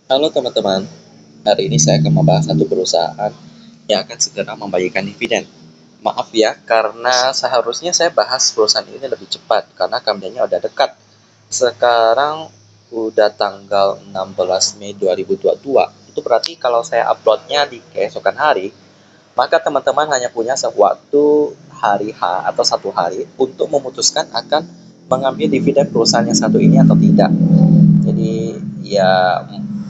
Halo teman-teman, hari ini saya akan membahas satu perusahaan yang akan segera membagikan dividen. Maaf ya, karena seharusnya saya bahas perusahaan ini lebih cepat, karena kampanyenya udah dekat. Sekarang udah tanggal 16 Mei 2022, itu berarti kalau saya uploadnya di keesokan hari, maka teman-teman hanya punya sewaktu hari H atau satu hari untuk memutuskan akan mengambil dividen perusahaan yang satu ini atau tidak. Jadi ya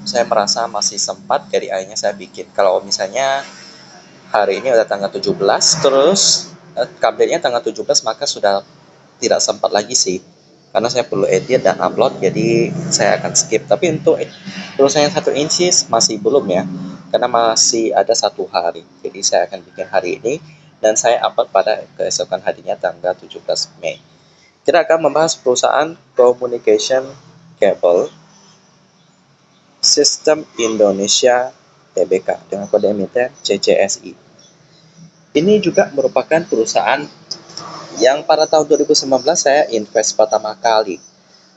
saya merasa masih sempat, jadi akhirnya saya bikin. Kalau misalnya hari ini udah tanggal 17 terus update-nya tanggal 17, maka sudah tidak sempat lagi sih. Karena saya perlu edit dan upload, jadi saya akan skip. Tapi untuk perusahaan yang satu inci masih belum ya, karena masih ada satu hari. Jadi saya akan bikin hari ini dan saya upload pada keesokan harinya tanggal 17 Mei. Kita akan membahas perusahaan Communication Cable Sistem Indonesia Tbk dengan kode emiten CCSI. Ini juga merupakan perusahaan yang pada tahun 2019 saya invest pertama kali.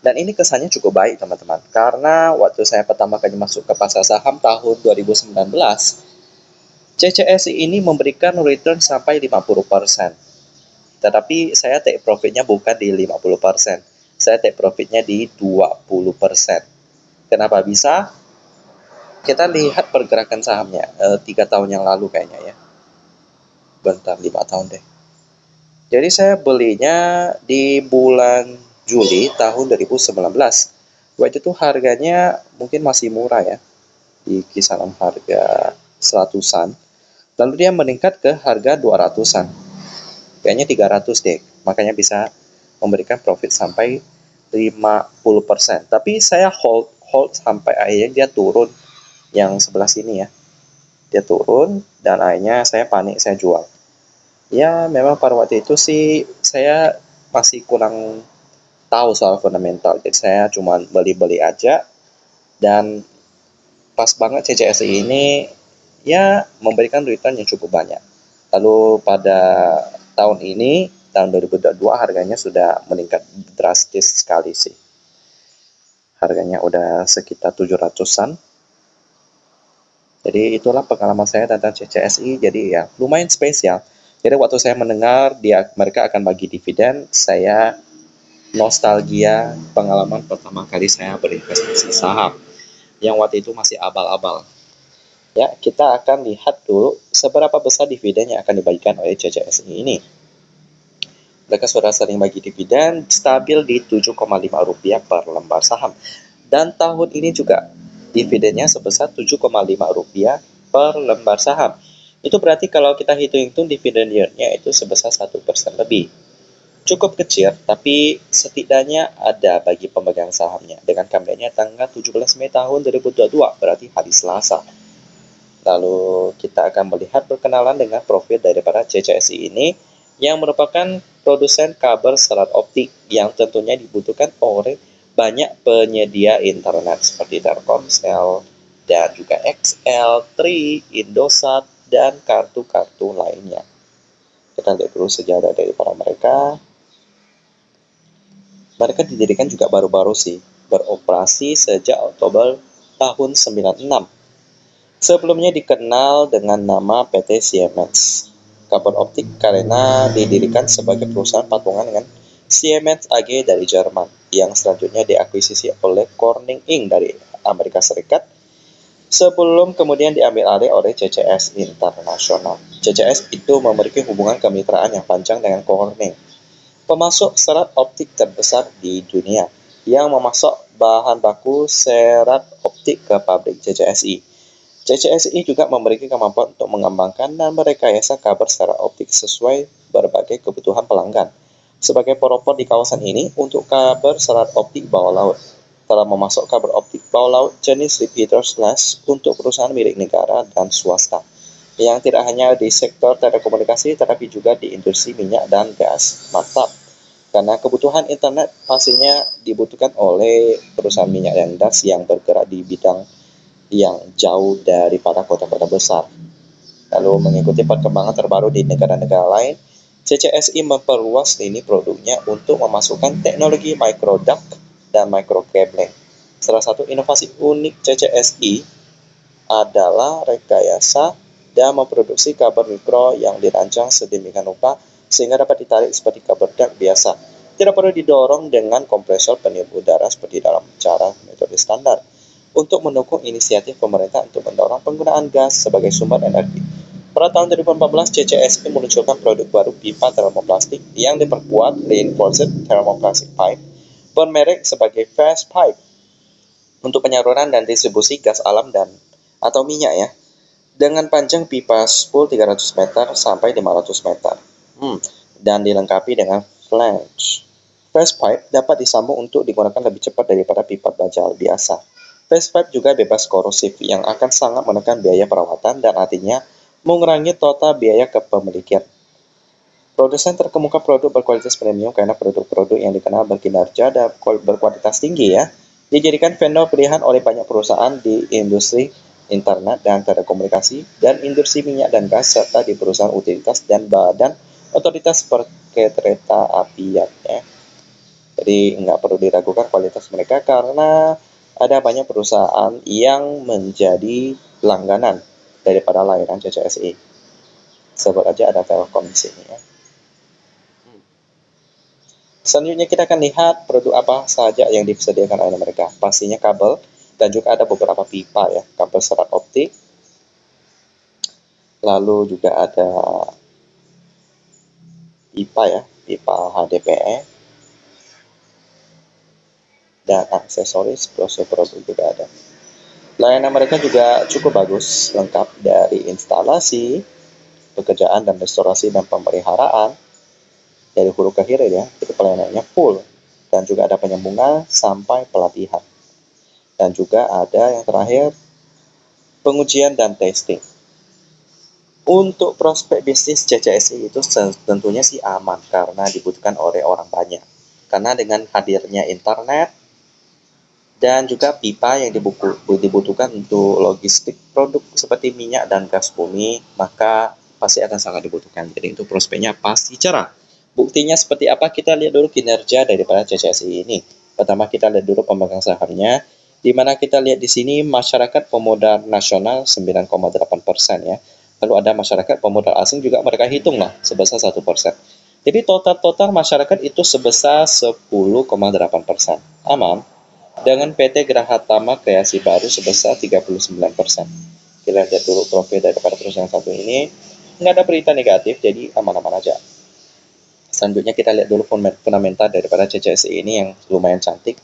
Dan ini kesannya cukup baik teman-teman. Karena waktu saya pertama kali masuk ke pasar saham tahun 2019, CCSI ini memberikan return sampai 50%. Tetapi saya take profitnya bukan di 50%. Saya take profitnya di 20%. Kenapa bisa? Kita lihat pergerakan sahamnya 3 tahun yang lalu kayaknya ya, bentar 5 tahun deh. Jadi saya belinya di bulan Juli tahun 2019. Waktu itu harganya mungkin masih murah ya, di kisaran harga 100-an. Lalu dia meningkat ke harga 200-an, kayaknya 300 deh, makanya bisa memberikan profit sampai 50%. Tapi saya hold sampai akhirnya dia turun, yang sebelah sini ya, dia turun dan akhirnya saya panik, saya jual. Ya memang pada waktu itu sih saya masih kurang tahu soal fundamental, jadi saya cuma beli-beli aja. Dan pas banget CCSI ini ya memberikan return yang cukup banyak. Lalu pada tahun ini, tahun 2022, harganya sudah meningkat drastis sekali sih. Harganya udah sekitar 700-an. Jadi itulah pengalaman saya tentang CCSI. Jadi ya lumayan spesial. Jadi waktu saya mendengar mereka akan bagi dividen, saya nostalgia pengalaman pertama kali saya berinvestasi saham yang waktu itu masih abal-abal. Ya, kita akan lihat dulu seberapa besar dividen yang akan dibagikan oleh CCSI ini. Mereka sudah sering bagi dividen stabil di Rp7,5 per lembar saham. Dan tahun ini juga dividennya sebesar Rp7,5 per lembar saham. Itu berarti kalau kita hitung-hitung dividen yieldnya itu sebesar 1% lebih. Cukup kecil, tapi setidaknya ada bagi pemegang sahamnya. Dengan kampanye tanggal 17 Mei tahun 2022, berarti hari Selasa. Lalu kita akan melihat perkenalan dengan profil daripada CCSI ini, yang merupakan produsen kabel serat optik yang tentunya dibutuhkan oleh banyak penyedia internet seperti Telkomsel dan juga XL, Tri, Indosat, dan kartu-kartu lainnya. Kita lihat dulu sejarah daripada mereka. Mereka didirikan juga baru-baru sih, beroperasi sejak Oktober tahun 96. Sebelumnya dikenal dengan nama PT Siemens Kabel Optik karena didirikan sebagai perusahaan patungan dengan Siemens AG dari Jerman, yang selanjutnya diakuisisi oleh Corning Inc. dari Amerika Serikat, sebelum kemudian diambil alih oleh CCS International. CCS itu memiliki hubungan kemitraan yang panjang dengan Corning, pemasok serat optik terbesar di dunia, yang memasok bahan baku serat optik ke pabrik CCSI. CCSI juga memiliki kemampuan untuk mengembangkan dan merekayasa kabel secara optik sesuai berbagai kebutuhan pelanggan. Sebagai pelopor di kawasan ini untuk kabel serat optik bawah laut, telah memasok kabel optik bawah laut jenis repeater slash untuk perusahaan milik negara dan swasta, yang tidak hanya di sektor telekomunikasi tetapi juga di industri minyak dan gas. Mantap, karena kebutuhan internet pastinya dibutuhkan oleh perusahaan minyak dan gas yang bergerak di bidang yang jauh daripada kota-kota besar. Lalu mengikuti perkembangan terbaru di negara-negara lain, CCSI memperluas lini produknya untuk memasukkan teknologi microduct dan microcabling. Salah satu inovasi unik CCSI adalah rekayasa dan memproduksi kabel mikro yang dirancang sedemikian rupa sehingga dapat ditarik seperti kabel duct biasa. Tidak perlu didorong dengan kompresor peniup udara seperti dalam cara metode standar. Untuk mendukung inisiatif pemerintah untuk mendorong penggunaan gas sebagai sumber energi. Pada tahun 2014, CCSI meluncurkan produk baru pipa termoplastik yang diperkuat reinforced thermoplastic pipe bermerek sebagai Fast Pipe untuk penyaluran dan distribusi gas alam dan atau minyak ya, dengan panjang pipa spool 300 meter sampai 500 meter dan dilengkapi dengan flange. Fast pipe dapat disambung untuk digunakan lebih cepat daripada pipa baja biasa. Fast pipe juga bebas korosif yang akan sangat menekan biaya perawatan dan artinya mengurangi total biaya kepemilikan. Produsen terkemuka produk berkualitas premium karena produk-produk yang dikenal berkinerja dan berkualitas tinggi ya, dijadikan vendor pilihan oleh banyak perusahaan di industri internet dan telekomunikasi dan industri minyak dan gas serta di perusahaan utilitas dan badan otoritas kereta apian ya. Jadi nggak perlu diragukan kualitas mereka karena ada banyak perusahaan yang menjadi langganan daripada layanan CCSI. Sebut aja ada Telkom di sini ya. Selanjutnya kita akan lihat produk apa saja yang disediakan oleh mereka. Pastinya kabel dan juga ada beberapa pipa ya, kabel serat optik. Lalu juga ada pipa ya, pipa HDPE dan aksesoris brosur produk juga ada. Layanan mereka juga cukup bagus, lengkap dari instalasi, pekerjaan dan restorasi dan pemeliharaan dari hulu ke hilir ya. Itu pelayanannya full dan juga ada penyambungan sampai pelatihan. Dan juga ada yang terakhir pengujian dan testing. Untuk prospek bisnis CCSI itu tentunya sih aman karena dibutuhkan oleh orang banyak. Karena dengan hadirnya internet dan juga pipa yang dibutuhkan untuk logistik produk seperti minyak dan gas bumi, maka pasti akan sangat dibutuhkan. Jadi untuk prospeknya pasti cerah. Buktinya seperti apa? Kita lihat dulu kinerja daripada CCSI ini. Pertama kita lihat dulu pemegang sahamnya, di mana kita lihat di sini masyarakat pemodal nasional 9,8% ya. Lalu ada masyarakat pemodal asing juga mereka hitung lah sebesar 1%. Jadi total masyarakat itu sebesar 10,8%. Aman. Dengan PT Grahatama Kreasi Baru sebesar 39%. Kita lihat dulu profil daripada perusahaan satu ini. Nggak ada berita negatif, jadi aman-aman aja. Selanjutnya kita lihat dulu fundamental daripada CCSI ini yang lumayan cantik.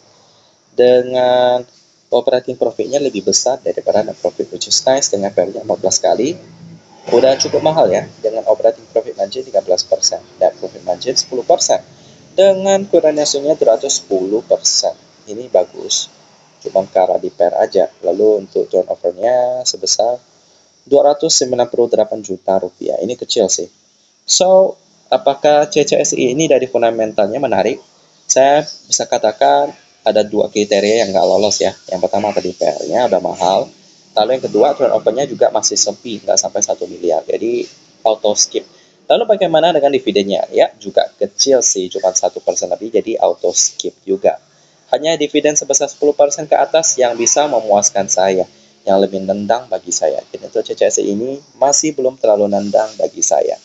Dengan operating profitnya lebih besar daripada net profit, which is nice, dengan value 14 kali. Udah cukup mahal ya, dengan operating profit margin 13%, net profit margin 10%. Dengan kurang hasilnya 210%. Ini bagus, cuman karena di pair aja. Lalu untuk turnovernya sebesar 298 juta rupiah. Ini kecil sih. So, apakah CCSI ini dari fundamentalnya menarik? Saya bisa katakan ada dua kriteria yang nggak lolos ya. Yang pertama tadi pair-nya udah mahal. Lalu yang kedua turnovernya juga masih sepi, nggak sampai 1 miliar. Jadi auto skip. Lalu bagaimana dengan dividennya? Ya juga kecil sih, cuma 1% lebih, jadi auto skip juga. Hanya dividen sebesar 10% ke atas yang bisa memuaskan saya, yang lebih nendang bagi saya. Jadi untuk CCSI ini masih belum terlalu nendang bagi saya.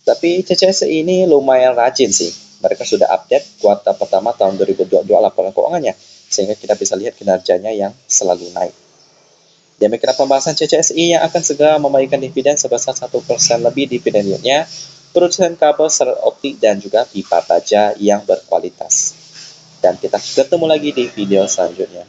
Tapi CCSI ini lumayan rajin sih. Mereka sudah update kuartal pertama tahun 2022 laporan keuangannya, sehingga kita bisa lihat kinerjanya yang selalu naik. Demikian pembahasan CCSI yang akan segera memberikan dividen sebesar 1% lebih dividen yieldnya, produsen kabel serat optik dan juga pipa baja yang berkualitas. Dan kita ketemu lagi di video selanjutnya.